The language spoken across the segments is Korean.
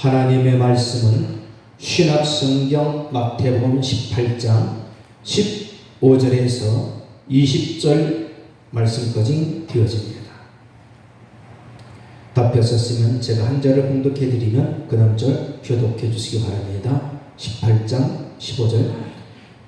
하나님의 말씀은 신약성경 마태복음 18장 15절에서 20절 말씀까지 되어집니다. 답하셨으면 제가 한 절을 봉독해 드리면 그 다음 절 교독해 주시기 바랍니다. 18장 15절.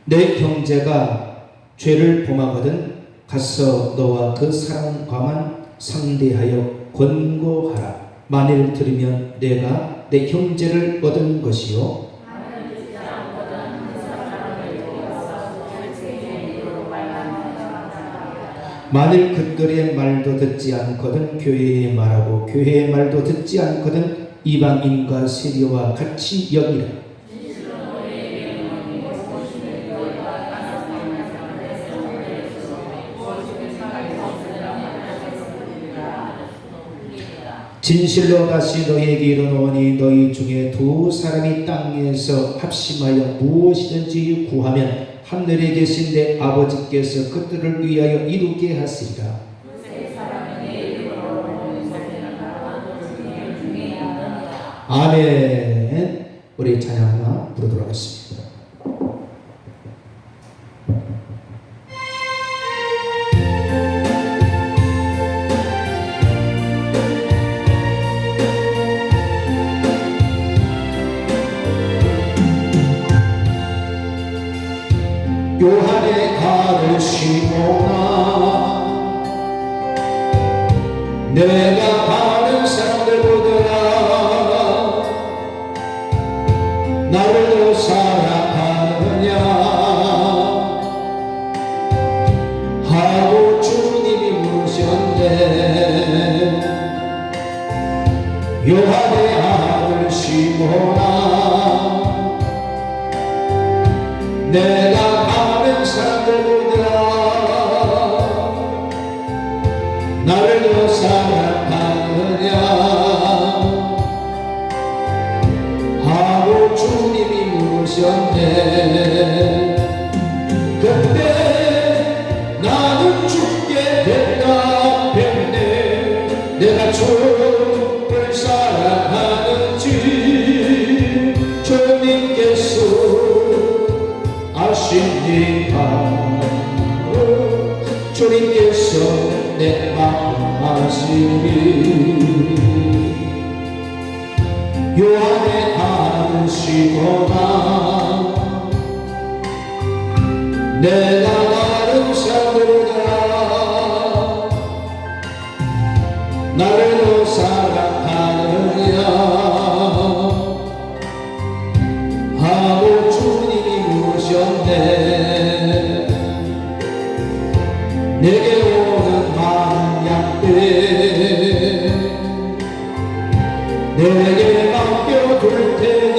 내 형제가 죄를 범하거든 가서 너와 그 사람과만 상대하여 권고하라. 만일 들으면 내가 내 형제를 얻은 것이요 만일 그들의 말도 듣지 않거든 교회의 말하고 교회의 말도 듣지 않거든 이방인과 세리와 같이 여기라. 진실로 다시 너희에게 이르노니 너희 중에 두 사람이 땅에서 합심하여 무엇이든지 구하면 하늘에 계신 내 아버지께서 그들을 위하여 이루게 하시리라. 아멘. 우리 찬양 하나 부르도록 하겠습니다. 요한의 가르치노나 내가 다른 사람들보다 나를 더 사랑하느냐 하고 주님이 물으셨네. 요한의 아들 시몬아 내가 사람들보다 나를 더 사랑하느냐 하고 주님이 물으셨네. 그때 나는 주께 대답했네. 내가 주를 사랑하는지 주님께서 아십니까? 주님께서 내 마음 아시니. 요한의 아시거나 내가 다른 사람보다 나를 더 사랑하느냐 하고 주님이 물으셨네. 내게 오는 많은 양떼 내게 맡겨둘 테니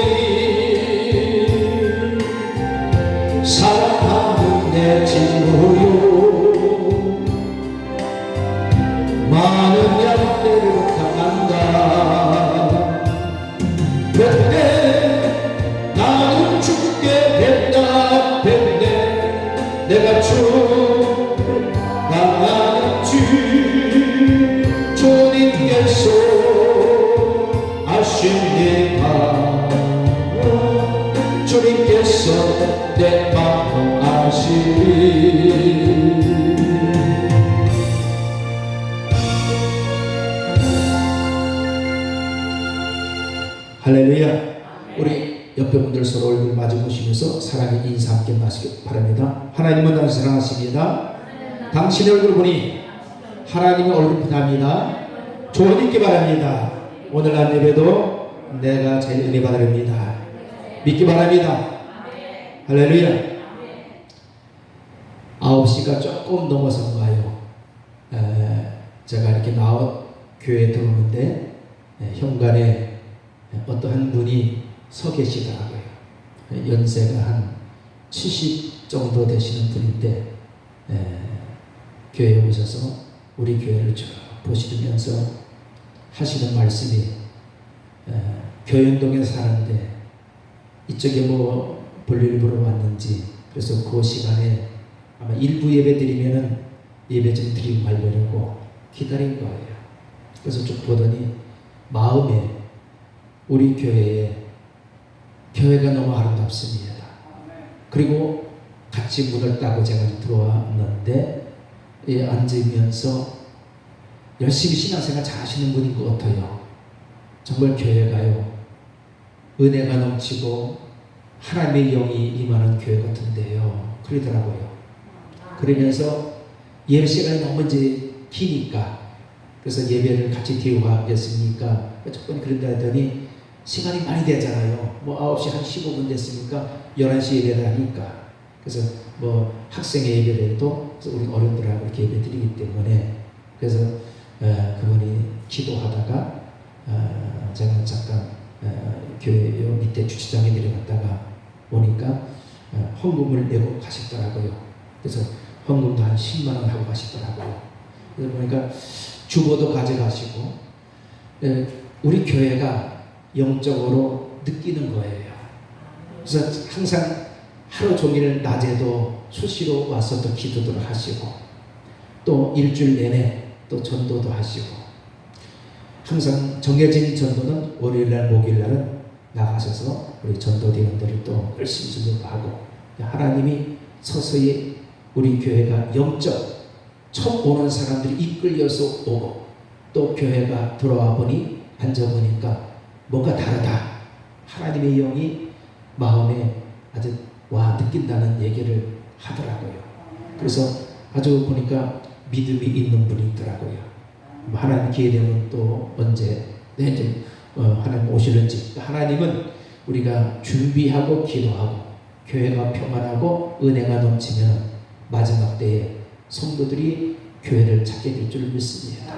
사랑하는 내 친구요 많은 양떼를 부탁한다. 그때 나는 주께 대답했네. 내가 주님께서 아십니까? 주님께서 내 마음 아시니. 할렐루야. 우리 옆에 분들 서로 얼굴 마주 보시면서 사랑의 인사 함께 마시기 바랍니다. 하나님은 나를 사랑하십니다. 당신의 얼굴 보니 하나님의 얼굴뿐합니다. 조언 있기 바랍니다. 오늘 날 예배도 내가 제일 은혜 받으렵니다. 믿기 바랍니다. 할렐루야. 9시가 조금 넘어서인가요? 제가 이렇게 교회에 들어오는데 현관에 어떠한 분이 서 계시더라고요. 연세가 한 70 정도 되시는 분인데 교회에 오셔서 우리 교회를 쭉 보시면서 하시는 말씀이 교연동에 사는데 이쪽에 뭐 볼일 보러 왔는지 그래서 그 시간에 아마 일부 예배 드리면은 예배 좀 드리고 가려고 기다린 거예요. 그래서 쭉 보더니 마음에 우리 교회가 너무 아름답습니다. 그리고 같이 문을 따고 제가 들어왔는데 앉으면서 열심히 신앙생활 잘 하시는 분인 것 같아요. 정말 교회가요, 은혜가 넘치고 하나님의 영이 임하는 교회 같은데요. 그러더라고요. 그러면서 예배 시간이 너무 이제 기니까, 그래서 예배를 같이 드리고 하겠습니까? 조금 그런다 하더니 시간이 많이 되잖아요. 뭐 9시 한 15분 됐으니까 11시 예배를 하니까. 그래서 뭐 학생의 예배도 우리 어른들하고 이렇게 예배 드리기 때문에, 그래서 그분이 기도하다가 제가 잠깐 교회 밑에 주차장에 내려갔다가 보니까 헌금을 내고 가셨더라고요. 그래서 헌금도 한 10만 원 하고 가시더라고요. 그래서 보니까 주보도 가져가시고, 우리 교회가 영적으로 느끼는 거예요. 그래서 항상 하루 종일 낮에도 수시로 와서 또 기도를 하시고, 또 일주일 내내 또 전도도 하시고, 항상 정해진 전도는 월요일날 목요일날은 나가셔서 우리 전도대원들을 또 열심히 전도하고, 하나님이 서서히 우리 교회가 영적 처음 오는 사람들이 이끌려서 오고, 또 교회가 들어와 보니 앉아보니까 뭔가 다르다, 하나님의 영이 마음에 아주 느낀다는 얘기를 하더라고요. 그래서 아주 보니까 믿음이 있는 분이 있더라고요. 하나님 기회 되면 또 언제 이제 하나님 오시는지. 하나님은 우리가 준비하고 기도하고 교회가 평안하고 은혜가 넘치면 마지막 때에 성도들이 교회를 찾게 될 줄 믿습니다.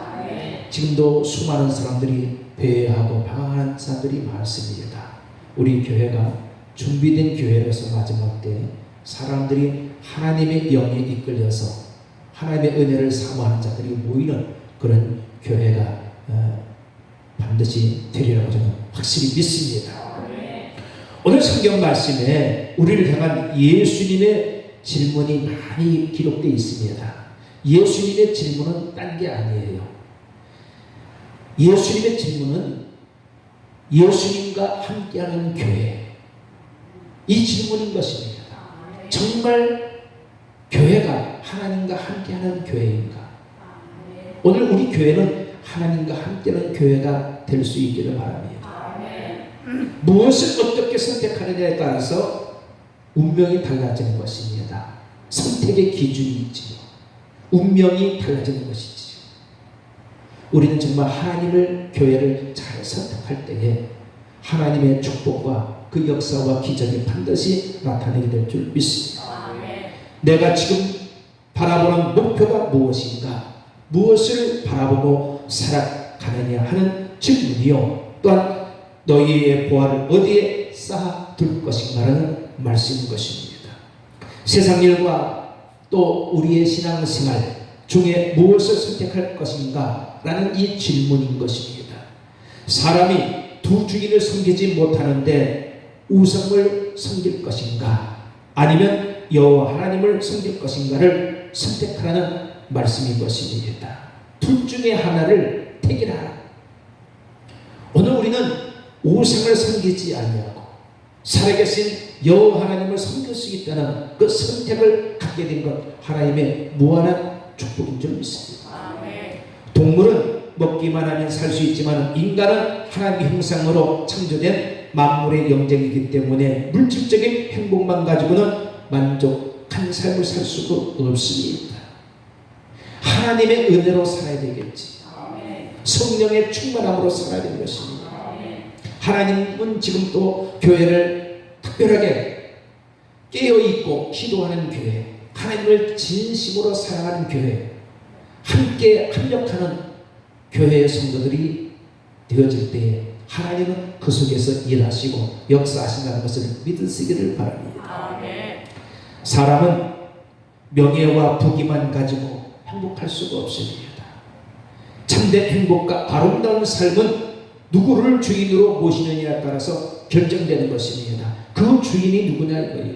지금도 수많은 사람들이 배회하고 방황하는 사람들이 많습니다. 우리 교회가 준비된 교회로서 마지막 때 사람들이 하나님의 영에 이끌려서 하나님의 은혜를 사모하는 자들이 모이는 그런 교회가 반드시 되리라고 저는 확실히 믿습니다. 오늘 성경 말씀에 우리를 향한 예수님의 질문이 많이 기록되어 있습니다. 예수님의 질문은 딴 게 아니에요. 예수님의 질문은 예수님과 함께하는 교회, 이 질문인 것입니다. 정말 교회가 하나님과 함께하는 교회인가? 오늘 우리 교회는 하나님과 함께하는 교회가 될 수 있기를 바랍니다. 무엇을 어떻게 선택하느냐에 따라서 운명이 달라지는 것입니다. 선택의 기준이 있지요. 운명이 달라지는 것이지요. 우리는 정말 하나님을, 교회를 잘 선택할 때에 하나님의 축복과 그 역사와 기적이 반드시 나타나게 될 줄 믿습니다. 내가 지금 바라보는 목표가 무엇인가? 무엇을 바라보고 살아가느냐 하는 질문이요, 또한 너희의 보화를 어디에 쌓아둘 것인가라는 말씀인 것입니다. 세상 일과 또 우리의 신앙생활 중에 무엇을 선택할 것인가 라는 이 질문인 것입니다. 사람이 두 주인을 섬기지 못하는데 우상을 섬길 것인가, 아니면 여호와 하나님을 섬길 것인가를 선택하라는 말씀인 것입니다. 둘 중에 하나를 택이라. 오늘 우리는 우상을 섬기지 아니하고 살아계신 여호와 하나님을 섬길 수 있다는 그 선택을 갖게 된 것, 하나님의 무한한 축복인 줄 믿습니다. 동물은 먹기만 하면 살 수 있지만 인간은 하나님의 형상으로 창조된 만물의 영쟁이기 때문에 물질적인 행복만 가지고는 만족한 삶을 살 수가 없습니다. 하나님의 은혜로 살아야 되겠지. 성령의 충만함으로 살아야 되는 것입니다. 하나님은 지금 또 교회를 특별하게 깨어있고 기도하는 교회, 하나님을 진심으로 사랑하는 교회, 함께 협력하는 교회의 성도들이 되어질 때에 하나님은 그 속에서 일하시고 역사하신다는 것을 믿으시기를 바랍니다. 사람은 명예와 부귀만 가지고 행복할 수가 없습니다. 참된 행복과 아름다운 삶은 누구를 주인으로 모시느냐에 따라서 결정되는 것입니다. 그 주인이 누구냐 이거예요.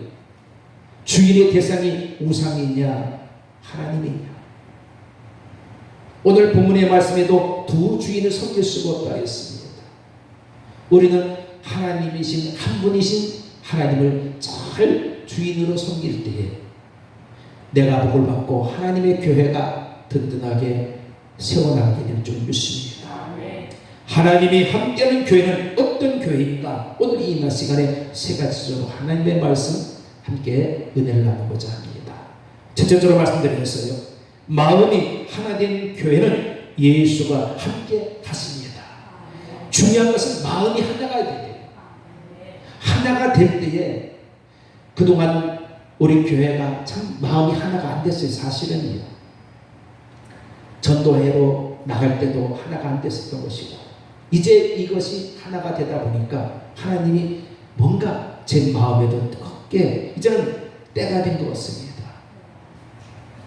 주인의 대상이 우상이냐 하나님이냐. 오늘 본문의 말씀에도 두 주인을 섬길 수가 없다 했습니다. 우리는 하나님이신 한 분이신 하나님을 잘 주인으로 섬길 때에 내가 복을 받고 하나님의 교회가 든든하게 세워나가게 될 줄 믿습니다. 하나님이 함께하는 교회는 어떤 교회인가? 오늘 이 낮 시간에 세 가지로 하나님의 말씀 함께 은혜를 나누고자 합니다. 첫째로 말씀드렸어요. 마음이 하나 된 교회는 예수가 함께 하십니다. 중요한 것은 마음이 하나가 돼요. 하나가 될 때에 그동안 우리 교회가 참 마음이 하나가 안 됐어요. 사실은요. 전도회로 나갈 때도 하나가 안 됐었던 것이고 이제 이것이 하나가 되다 보니까 하나님이 뭔가 제 마음에도 뜨겁게 이제는 때가 된 것 같습니다.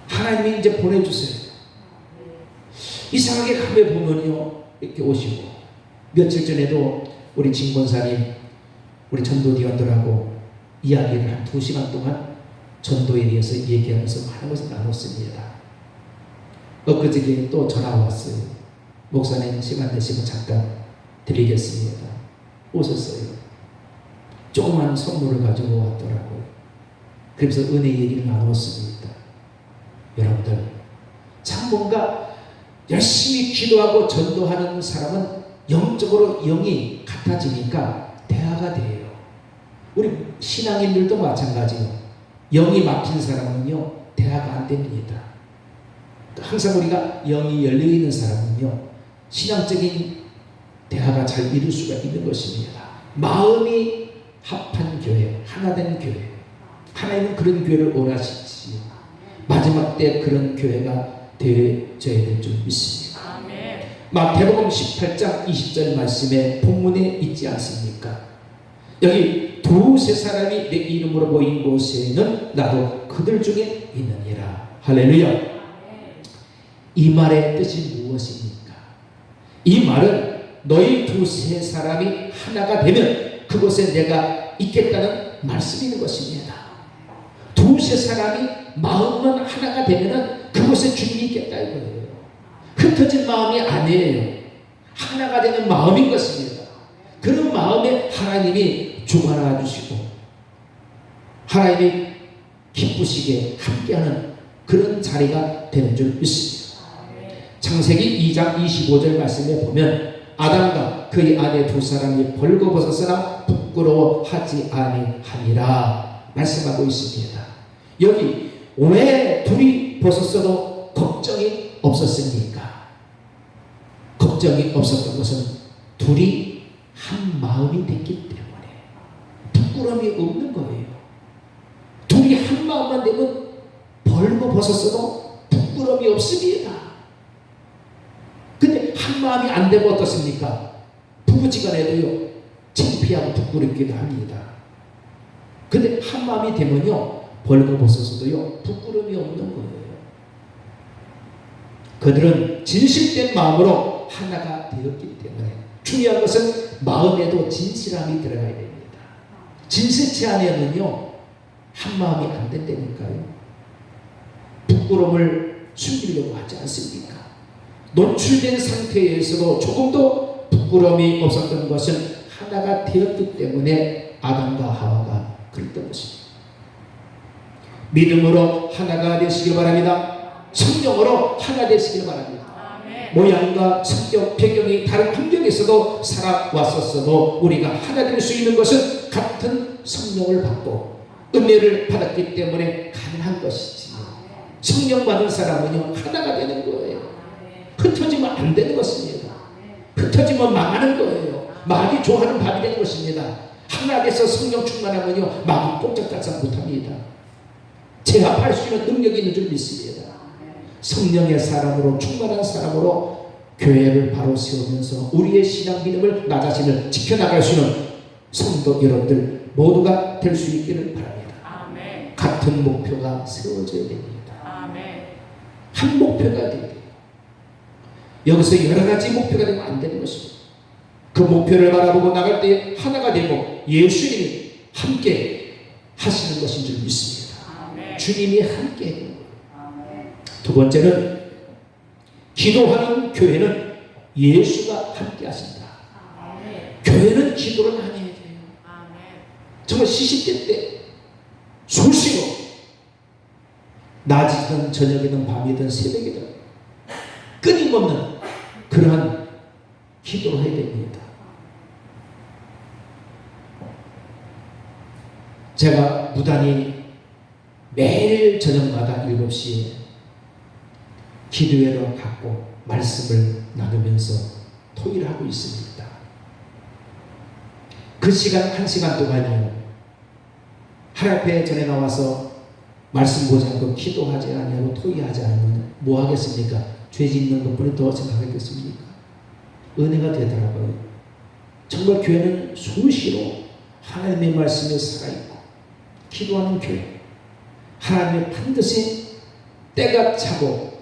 하나님이 이제 보내주세요. 이상하게 가면 보면요 이렇게 오시고 며칠 전에도 우리 진권사님 우리 전도위원들하고 이야기를 한 2시간 동안 전도에 대해서 얘기하면서 많은 것을 나눴습니다. 엊그저께 또 전화 왔어요. 목사님 시간 되시면 잠깐 드리겠습니다. 오셨어요. 조그만 선물을 가지고 왔더라고요. 그래서 은혜 얘기를 나눴습니다. 여러분들 참 뭔가 열심히 기도하고 전도하는 사람은 영적으로 영이 같아지니까 대화가 돼요. 우리 신앙인들도 마찬가지예요. 영이 막힌 사람은요 대화가 안 됩니다. 항상 우리가 영이 열려있는 사람은요 신앙적인 대화가 잘 이룰 수가 있는 것입니다. 마음이 합한 교회, 하나된 교회, 하나님은 그런 교회를 원하시지요. 마지막 때 그런 교회가 되어져야 될 줄 믿습니다. 마태복음 18장 20절 말씀에 본문에 있지 않습니까? 여기 두세 사람이 내 이름으로 모인 곳에는 나도 그들 중에 있느니라. 할렐루야. 이 말의 뜻이 무엇입니까? 이 말은 너희 두세 사람이 하나가 되면 그곳에 내가 있겠다는 말씀이 있는 것입니다. 두세 사람이 마음만 하나가 되면 그곳에 주님이 있겠다 이거예요. 흩어진 마음이 아니에요. 하나가 되는 마음인 것입니다. 그런 마음에 하나님이 주관하 주시고 하나님이 기쁘시게 함께하는 그런 자리가 되는 줄 믿습니다. 창세기 2장 25절 말씀에 보면 아담과 그의 아내 두 사람이 벌거벗었으나 부끄러워하지 아니하니라 말씀하고 있습니다. 여기 왜 둘이 벗었어도 걱정이 없었습니까? 걱정이 없었던 것은 둘이 한 마음이 됐기 때문에 부끄러움이 없는 거예요. 둘이 한 마음만 되면 벌거벗었어도 부끄러움이 없습니다. 근데 한 마음이 안 되면 어떻습니까? 부부지간에도요 창피하고 부끄럽기도 합니다. 근데 한 마음이 되면요 벌거벗어서도요 부끄러움이 없는 거예요. 그들은 진실된 마음으로 하나가 되었기 때문에 중요한 것은 마음에도 진실함이 들어가야 됩니다. 진실치 않으면요 한 마음이 안 된다니까요. 부끄러움을 숨기려고 하지 않습니까? 노출된 상태에서도 조금도 부끄러움이 없었던 것은 하나가 되었기 때문에 아담과 하와가 그랬던 것입니다. 믿음으로 하나가 되시길 바랍니다. 성령으로 하나 되시길 바랍니다. 모양과 성격, 배경이 다른 환경에서도 살아왔었어도 우리가 하나 될 수 있는 것은 같은 성령을 받고 은혜를 받았기 때문에 가능한 것이지요. 성령 받은 사람은요 하나가 되는 거예요. 흩어지면 안 되는 것입니다. 흩어지면 망하는 거예요. 마귀 좋아하는 밥이 되는 것입니다. 하나 돼서 성령 충만하면요 마귀 꼼짝달싹 못합니다. 제압할 수 있는 능력이 있는 줄 믿습니다. 성령의 사람으로 충만한 사람으로 교회를 바로 세우면서 우리의 신앙 믿음을 나 자신을 지켜나갈 수 있는 성도 여러분들 모두가 될 수 있기를 바랍니다. 아멘. 같은 목표가 세워져야 됩니다. 아멘. 한 목표가 돼야 돼요. 여기서 여러 가지 목표가 되면 안 되는 것입니다. 그 목표를 바라보고 나갈 때 하나가 되고 예수님이 함께 하시는 것인 줄 믿습니다. 아멘. 주님이 함께 해요. 두 번째는 기도하는 교회는 예수가 함께 하신다. 교회는 기도를 많이 해야 돼요. 정말 시시때 때 수시로 낮이든 저녁이든 밤이든 새벽이든 끊임없는 그러한 기도를 해야 됩니다. 제가 무단히 매일 저녁마다 7시에 기도회로 갖고 말씀을 나누면서 토의를 하고 있습니다. 그 시간 1시간 동안이요, 하나님 앞에 전에 나와서 말씀 보지 않고 기도하지 아니하고 토의하지 않으면 뭐 하겠습니까? 죄 짓는 것뿐이 더 생각하겠습니까? 은혜가 되더라고요. 정말 교회는 수시로 하나님의 말씀에 살아있고 기도하는 교회, 하나님의 반드시 때가 차고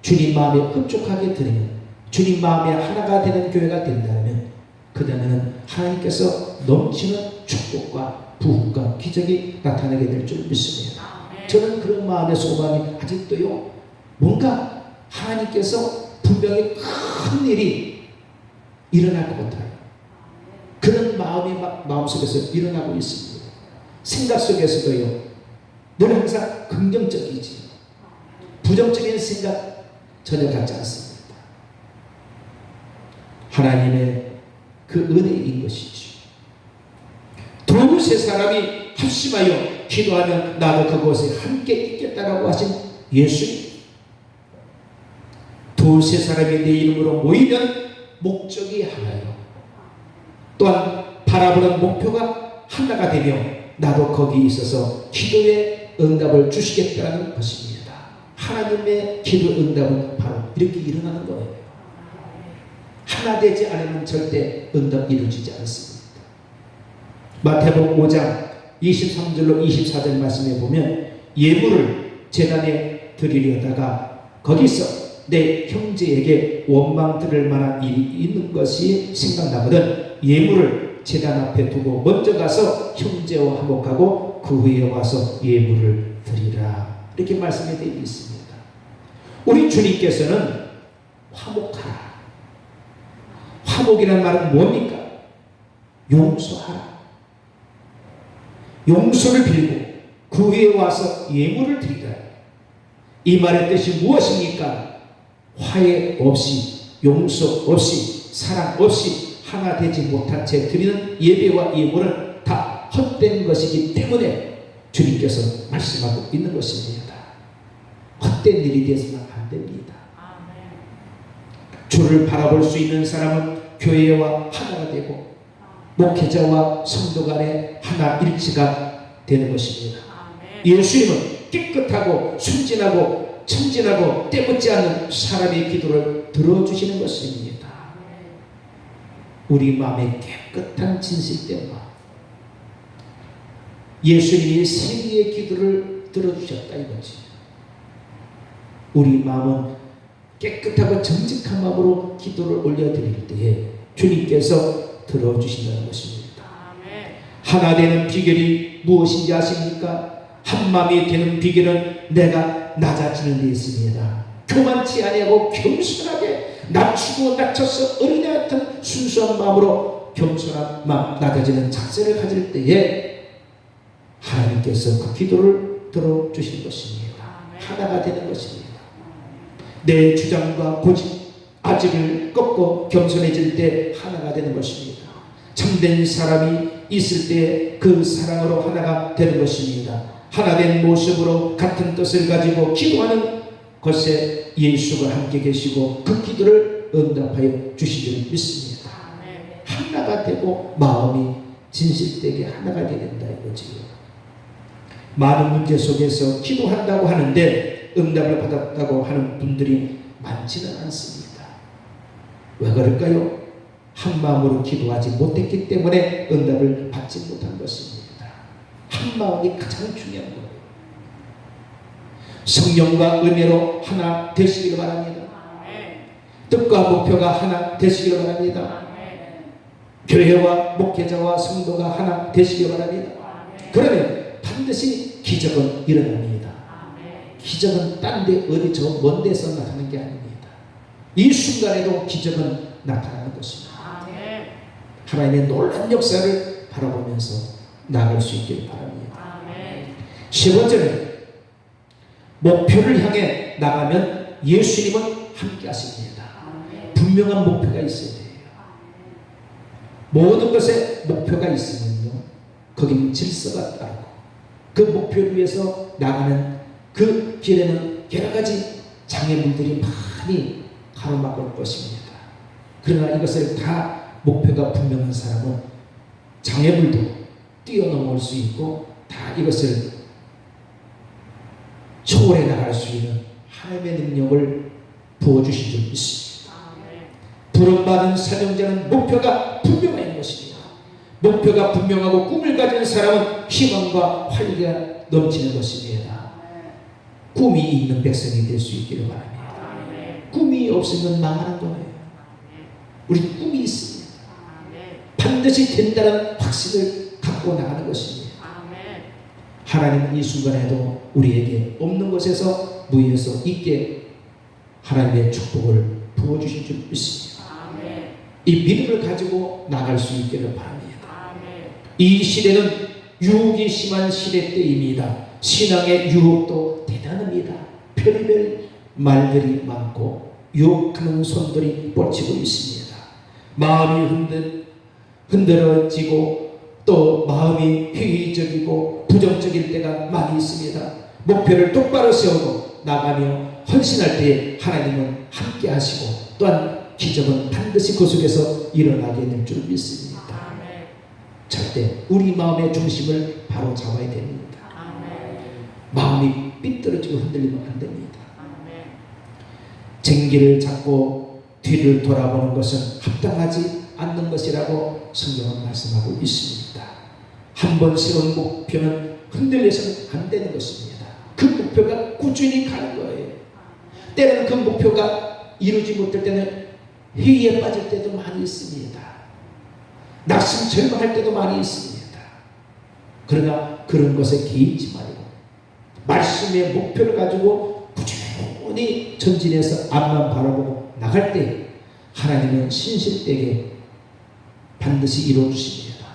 주님 마음에 흡족하게 드리면, 주님 마음에 하나가 되는 교회가 된다면 그 다음에는 하나님께서 넘치는 축복과 부흥과 기적이 나타나게 될 줄 믿습니다. 저는 그런 마음의 소망이 아직도요, 뭔가 하나님께서 분명히 큰 일이 일어날 것 같아요. 그런 마음이 마음속에서 일어나고 있습니다. 생각 속에서도요, 늘 항상 긍정적이지 부정적인 생각 전혀 갖지 않습니다. 하나님의 그 은혜인 것이지. 두세 사람이 합심하여 기도하면 나도 그곳에 함께 있겠다라고 하신 예수님. 두세 사람이 내 이름으로 모이면 목적이 하나요, 또한 바라보는 목표가 하나가 되며 나도 거기 있어서 기도의 응답을 주시겠다는 것입니다. 하나님의 기도 응답은 바로 이렇게 일어나는 거예요. 하나 되지 않으면 절대 응답 이루어지지 않습니다. 마태복음 5장 23절로 24절 말씀에 보면 예물을 제단에 드리려다가 거기서 내 형제에게 원망 들을 만한 일이 있는 것이 생각나거든 예물을 제단 앞에 두고 먼저 가서 형제와 화목하고 그 후에 와서 예물을 드리라, 이렇게 말씀이 되어 있습니다. 우리 주님께서는 화목하라. 화목이라는 말은 뭡니까? 용서하라. 용서를 빌고 그 후에 와서 예물을 드리라. 이 말의 뜻이 무엇입니까? 화해 없이, 용서 없이, 사랑 없이 하나 되지 못한 채 드리는 예배와 예물은 다 헛된 것이기 때문에 주님께서 말씀하고 있는 것입니다. 헛된 일이 되어서는 안 됩니다. 주를 바라볼 수 있는 사람은 교회와 하나가 되고 목회자와 성도 간의 하나 일치가 되는 것입니다. 예수님은 깨끗하고 순진하고 청진하고 때묻지 않는 사람의 기도를 들어주시는 것입니다. 우리 마음의 깨끗한 진실된 마음, 예수님이 세리의 기도를 들어주셨다 이거지. 우리 마음은 깨끗하고 정직한 마음으로 기도를 올려드릴 때에 주님께서 들어주신다는 것입니다. 하나 되는 비결이 무엇인지 아십니까? 한 마음이 되는 비결은 내가 낮아지는 데 있습니다. 교만치 아니하고 겸손하게 낮추고 낮춰서 어린애 같은 순수한 마음으로 겸손한 마음, 낮아지는 자세를 가질 때에 하나님께서 그 기도를 들어주신 것입니다. 하나가 되는 것입니다. 내 주장과 고집, 아직을 꺾고 겸손해질 때 하나가 되는 것입니다. 참된 사람이 있을 때 그 사랑으로 하나가 되는 것입니다. 하나된 모습으로 같은 뜻을 가지고 기도하는 것에 예수가 함께 계시고 그 기도를 응답하여 주신 줄 믿습니다. 하나가 되고 마음이 진실되게 하나가 되야 된다 이거지요. 많은 문제 속에서 기도한다고 하는데 응답을 받았다고 하는 분들이 많지는 않습니다. 왜 그럴까요? 한 마음으로 기도하지 못했기 때문에 응답을 받지 못한 것입니다. 한 마음이 가장 중요한 거예요. 성령과 은혜로 하나 되시기를 바랍니다. 뜻과 목표가 하나 되시기를 바랍니다. 교회와 목회자와 성도가 하나 되시기를 바랍니다. 그러면 반드시 기적은 일어납니다. 기적은 딴 데 어디 저 먼 데서 나타나는 게 아닙니다. 이 순간에도 기적은 나타나는 것입니다. 하나님의 놀라운 역사를 바라보면서 나아갈 수 있기를 바랍니다. 세 번째는 목표를 향해 나가면 예수님은 함께 하십니다. 분명한 목표가 있어야 돼요. 모든 것에 목표가 있으면요, 거기는 질서가 따르고 그 목표를 위해서 나가는 그 길에는 여러 가지 장애물들이 많이 가로막을 것입니다. 그러나 이것을 다 목표가 분명한 사람은 장애물도 뛰어넘을 수 있고 다 이것을 초월해 나갈 수 있는 하나님의 능력을 부어주신 줄 믿습니다. 부름받은 사명자는 목표가 분명한 것입니다. 목표가 분명하고 꿈을 가진 사람은 희망과 활기가 넘치는 것입니다. 꿈이 있는 백성이 될 수 있기를 바랍니다. 꿈이 없으면 망하는 거예요. 우리 꿈이 있습니다. 반드시 된다는 확신을 갖고 나가는 것입니다. 하나님은 이 순간에도 우리에게 없는 것에서 무에서 있게 하나님의 축복을 부어주신 줄 믿습니다. 이 믿음을 가지고 나갈 수 있기를 바랍니다. 이 시대는 유혹이 심한 시대 때입니다. 신앙의 유혹도 대단합니다. 별의별 말들이 많고 유혹하는 손들이 뻗치고 있습니다. 마음이 흔들어지고 또 마음이 회의적이고 부정적일 때가 많이 있습니다. 목표를 똑바로 세우고 나가며 헌신할 때 하나님은 함께 하시고 또한 기적은 반드시 그 속에서 일어나게 될 줄 믿습니다. 절대 우리 마음의 중심을 바로 잡아야 됩니다. 마음이 삐뚤어지고 흔들리면 안 됩니다. 쟁기를 잡고 뒤를 돌아보는 것은 합당하지 않는 것이라고 성경은 말씀하고 있습니다. 한번 세운 목표는 흔들려서는 안 되는 것입니다. 그 목표가 꾸준히 가는 거예요. 때로는 그 목표가 이루지 못할 때는 회의에 빠질 때도 많이 있습니다. 낙심 절망할 때도 많이 있습니다. 그러나 그런 것에 개의치 말고 말씀의 목표를 가지고 꾸준히 전진해서 앞만 바라보고 나갈 때 하나님은 신실되게 반드시 이루어주십니다.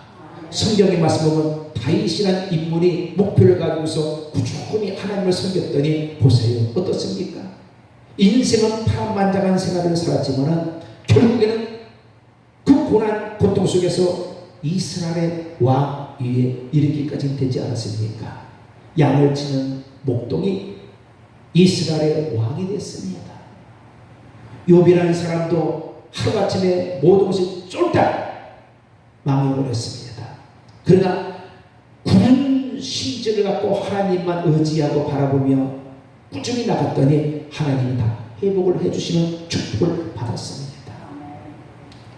성경의 말씀 보면 다윗이라는 인물이 목표를 가지고서 꾸준히 하나님을 섬겼더니 보세요. 어떻습니까? 인생은 파란만장한 생활을 살았지만 결국에는 그 고난 고통 속에서 이스라엘의 왕 위에 이르기까지 되지 않았습니까? 양을 치는 목동이 이스라엘의 왕이 됐습니다. 욥이라는 사람도 하루아침에 모든 것이 쫄딱 망해버렸습니다. 그러나 굳은 심지를 갖고 하나님만 의지하고 바라보며 꾸준히 나갔더니 하나님이 다 회복을 해주시는 축복을 받았습니다.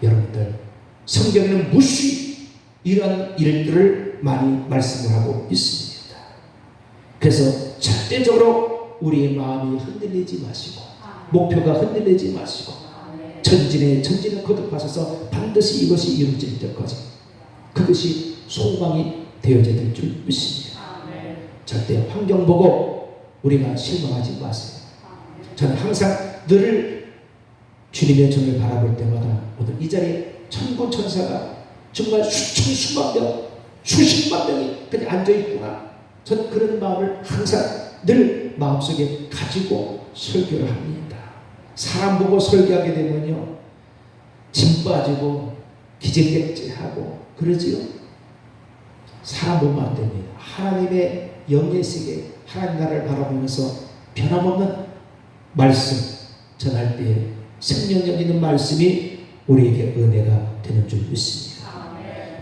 여러분들, 성경에는 무수히 이러한 일들을 많이 말씀을 하고 있습니다. 그래서 절대적으로 우리의 마음이 흔들리지 마시고 목표가 흔들리지 마시고 전진에 거듭하셔서 반드시 이것이 이루어질 때까지 그것이 소망이 되어져야 될 줄 믿습니다. 절대 환경 보고 우리가 실망하지 마세요. 저는 항상 늘 주님의 전을 바라볼 때마다 오늘 이 자리에 천군 천사가 정말 수천 수만 명 수십만 명이 그냥 앉아있구나. 저는 그런 마음을 항상 늘 마음속에 가지고 설교를 합니다. 사람 보고 설교하게 되면요 짐 빠지고 기진맥진하고 그러지요. 사람 보면 안 됩니다. 하나님의 영의 세계 하나님 나라를 바라보면서 변함없는 말씀 전할 때에 생명력 있는 말씀이 우리에게 은혜가 되는 줄 믿습니다.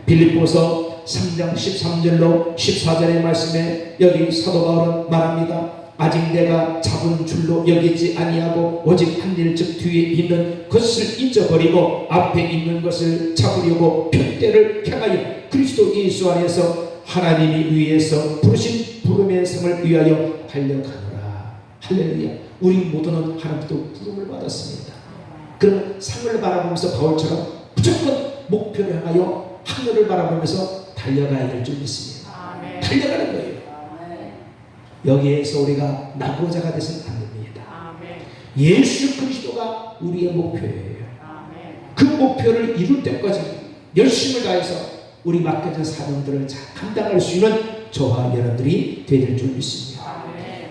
빌립보서 3장 13절로 14절의 말씀에 여기 사도 바울은 말합니다. 아직 내가 잡은 줄로 여기지 아니하고 오직 한 일 즉 뒤에 있는 것을 잊어버리고 앞에 있는 것을 잡으려고 푯대를 향하여 그리스도 예수 안에서 하나님이 위에서 부르신 부름의 성을 위하여 달려가노라. 할렐루야. 우리 모두는 하나님도 부름을 받았습니다. 그러면 상을 바라보면서 바울처럼 무조건 목표를 향하여 하늘을 바라보면서 달려가야 될 줄 믿습니다. 달려가는 거예요. 여기에서 우리가 낙오자가 되서는 안 됩니다. 예수 그리스도가 우리의 목표예요. 그 목표를 이룰 때까지 열심을 다해서 우리 맡겨진 사명들을 잘 감당할 수 있는 저와 여러분들이 되될 줄 믿습니다.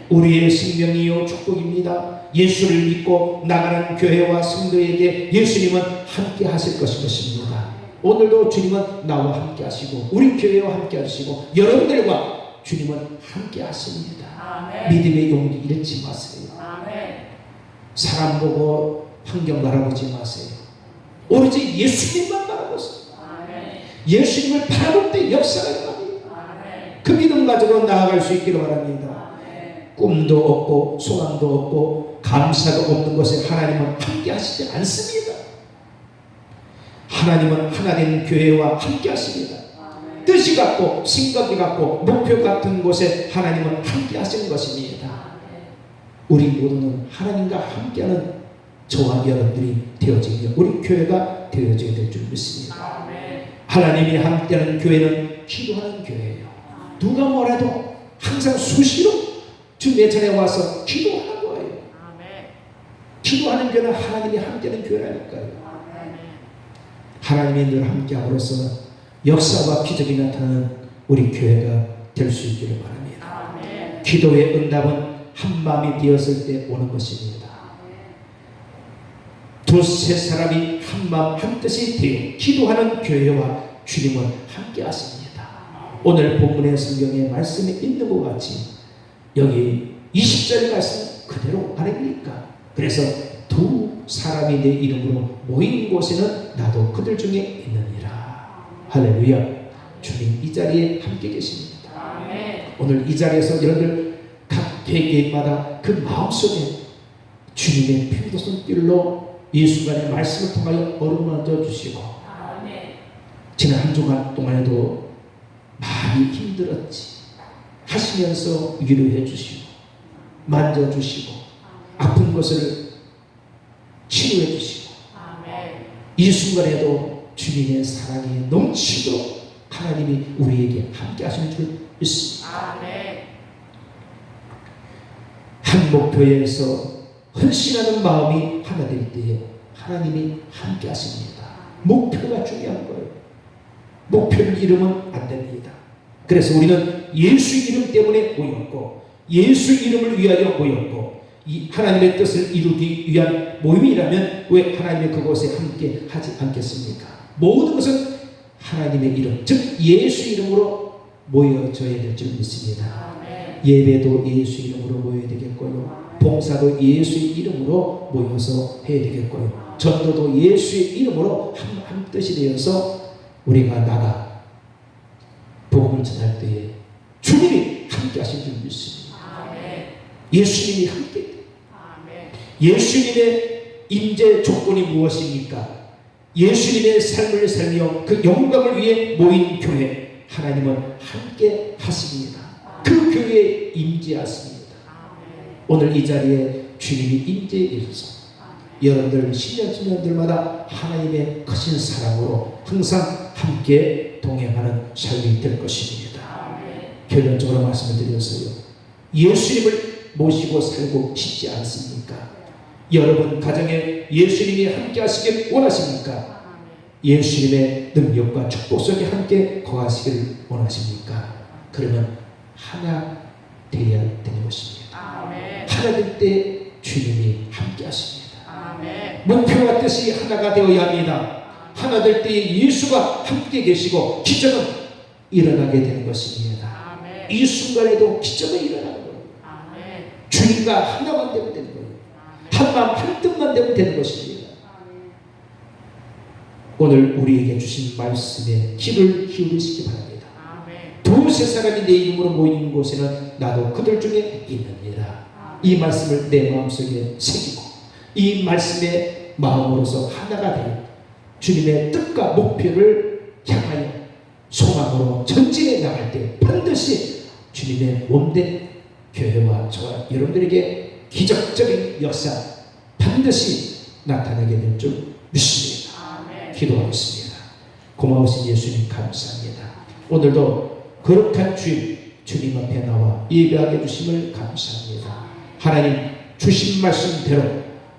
우리의 생명이요 축복입니다. 예수를 믿고 나가는 교회와 성도에게 예수님은 함께 하실 것입니다. 오늘도 주님은 나와 함께 하시고 우리 교회와 함께 하시고 여러분들과 주님은 함께 하십니다. 믿음의 용기 잃지 마세요. 사람 보고 환경 바라보지 마세요. 오로지 예수님만 바라보세요. 예수님을 바라볼 때 역사가 일어납니다. 그 믿음 가지고 나아갈 수 있기를 바랍니다. 꿈도 없고 소망도 없고 감사도 없는 것에 하나님은 함께 하시지 않습니다. 하나님은 하나님 교회와 함께 하십니다. 뜻이 같고 생각이 같고 목표 같은 곳에 하나님은 함께 하시는 것입니다. 우리 모두는 하나님과 함께하는 저와 여러분들이 되어지며 우리 교회가 되어져야 될 줄 믿습니다. 하나님이 함께하는 교회는 기도하는 교회예요. 누가 뭐라도 항상 수시로 주 매천에 와서 기도하는 거예요. 기도하는 교회는 하나님이 함께하는 교회라니까요. 하나님이 늘 함께함으로써 역사와 기적이 나타나는 우리 교회가 될 수 있기를 바랍니다. 기도의 응답은 한 마음이 되었을 때 오는 것입니다. 두세 사람이 한 마음 한 뜻이 되어 기도하는 교회와 주님은 함께 하십니다. 오늘 본문의 성경의 말씀에 있는 것 같이 여기 20절 말씀 그대로 아닙니까? 그래서 두 사람이 내 이름으로 모인 곳에는 나도 그들 중에 있느니라. 할렐루야. 주님 이 자리에 함께 계십니다. 오늘 이 자리에서 여러분들 각 개개인마다 그 마음속에 주님의 피로 손길로 이 순간의 말씀을 통하여 어루만져 주시고 지난 한 주간 동안에도 많이 힘들었지 하시면서 위로해 주시고 만져주시고 아픈 것을 치료해 주시고 이 순간에도 주님의 사랑이 넘치도록 하나님이 우리에게 함께 하시는 줄 믿습니다. 한 목표에서 헌신하는 마음이 하나 될 때에 하나님이 함께 하십니다. 목표가 중요한 거예요. 목표를 잃으면 안 됩니다. 그래서 우리는 예수 이름 때문에 모였고 예수 이름을 위하여 모였고 이 하나님의 뜻을 이루기 위한 모임이라면 왜 하나님의 그곳에 함께 하지 않겠습니까? 모든 것은 하나님의 이름, 즉 예수 이름으로 모여져야 될 줄 믿습니다. 예배도 예수 이름으로 모여야 되겠고요. 봉사도 예수의 이름으로 모여서 해야 되겠고요. 전도도 예수의 이름으로 한 뜻이 되어서 우리가 나가 복음을 전할 때에 주님이 함께 하신 줄 믿습니다. 예수님이 함께. 예수님의 임재 조건이 무엇입니까? 예수님의 삶을 살며 그 영광을 위해 모인 교회 하나님은 함께 하십니다. 그 교회에 임재하십니다. 오늘 이 자리에 주님이 임재해 주셔서 여러분들 신년들마다 하나님의 크신 사랑으로 항상 함께 동행하는 삶이 될 것입니다. 결론적으로 말씀을 드려서요. 예수님을 모시고 살고 싶지 않습니까? 여러분 가정에 예수님이 함께 하시길 원하십니까? 예수님의 능력과 축복 속에 함께 거하시길 원하십니까? 그러면 하나 되어야 되는 것입니다. 하나 될 때 주님이 함께 하십니다. 목표와 뜻이 하나가 되어야 합니다. 하나 될 때 예수가 함께 계시고 기적은 일어나게 되는 것입니다. 이 순간에도 기적은 일어나는 거예요. 주님과 하나만 되면 되는 거예요. 한 마음 한 뜻만 되면 되는 것입니다. 오늘 우리에게 주신 말씀에 귀를 기울이시기 바랍니다. 두세 사람이 내 이름으로 모이는 곳에는 나도 그들 중에 있느니라. 이 말씀을 내 마음속에 새기고 이 말씀의 마음으로서 하나가 되어 주님의 뜻과 목표를 향하여 소망으로 전진해 나갈 때 반드시 주님의 몸된 교회와 저와 여러분들에게 기적적인 역사 반드시 나타나게 될 줄 믿습니다. 기도하겠습니다. 고마우신 예수님 감사합니다. 오늘도 거룩한 주님 앞에 나와 예배하게 주심을 감사합니다. 하나님 주신 말씀대로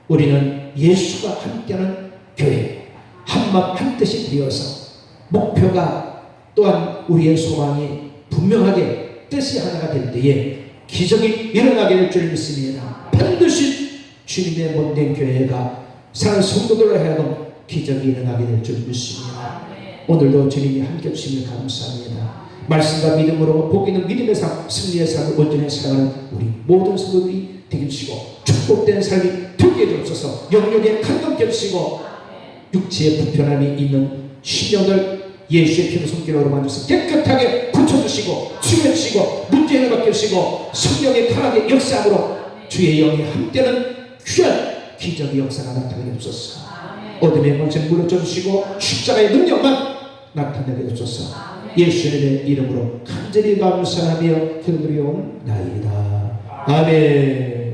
우리는 예수가 함께하는 교회 한마음 한뜻이 되어서 목표가 또한 우리의 소망이 분명하게 뜻이 하나가 될 때에 기적이 일어나게 될 줄 믿습니다. 반드시 주님의 몸된 교회가 사는 성도들을 하여금 기적이 일어나게 될 줄 믿습니다. 오늘도 주님이 함께 주심을 감사합니다. 말씀과 믿음으로 복 있는 믿음의 삶, 승리의 삶을 온전히 살아가는 우리 모든 성도들이 되게 주시고 축복된 삶이 되게 해주옵소서. 영역에 감동케 해주시고 육체의 불편함이 있는 심령을 예수의 피로 손길로 만져서 깨끗하게 고쳐주시고 치유해주시고 문제 해결받게 해주시고 성령의 강하게 역사함으로 주의 영이 함께는 귀한 기적의 역사가 나타나게 해주소서. 어둠의 권세를 물어줘 주시고 십자가의 능력만 나타내게 해주소서. 예수님의 이름으로 간절히 감사하며 기도드리옵나이다. 아멘.